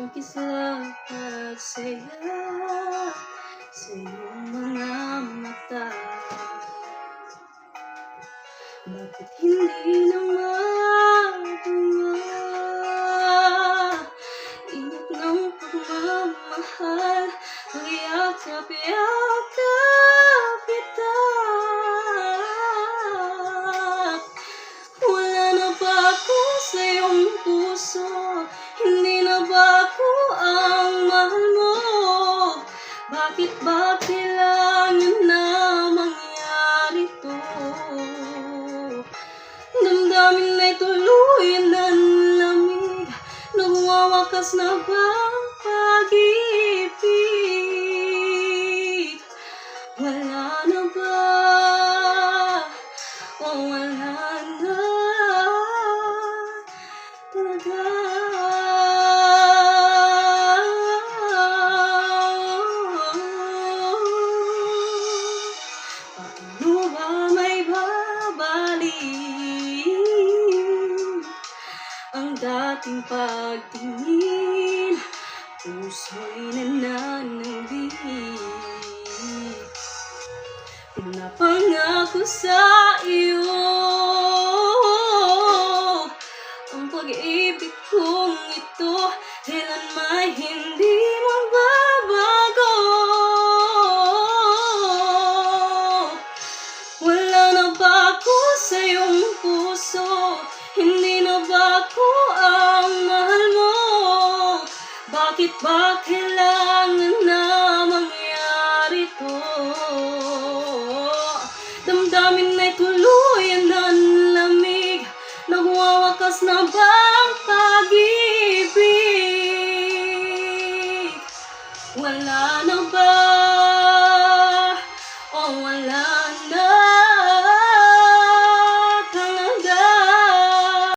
Magkislapat saya sa iyong mga mata. Bakit hindi na maduma init ng pagmamahal, magyakap-yakap kita. Wala na ba ako sa iyong puso? Hindi na ba ako ang mahal mo? Bakit ba kailangan na mangyari to? Damdamin ay tuluyan ng lamig, nagwawakas na ba ang pag-ibig? Wala na ba? O wala na talaga? Paano ba may babalik ang dating pagtingin? Puso'y nananabik, pinapangako sa iyo ang pag-ibig kong ito kailanman hindi magbabago. Wala na ba ako sa iyong puso? Hindi na ba ako ang mahal mo? Bakit ba kailangan na mangyari to? Damdamin ay tuluyan ng lamig, nagwawakas na ba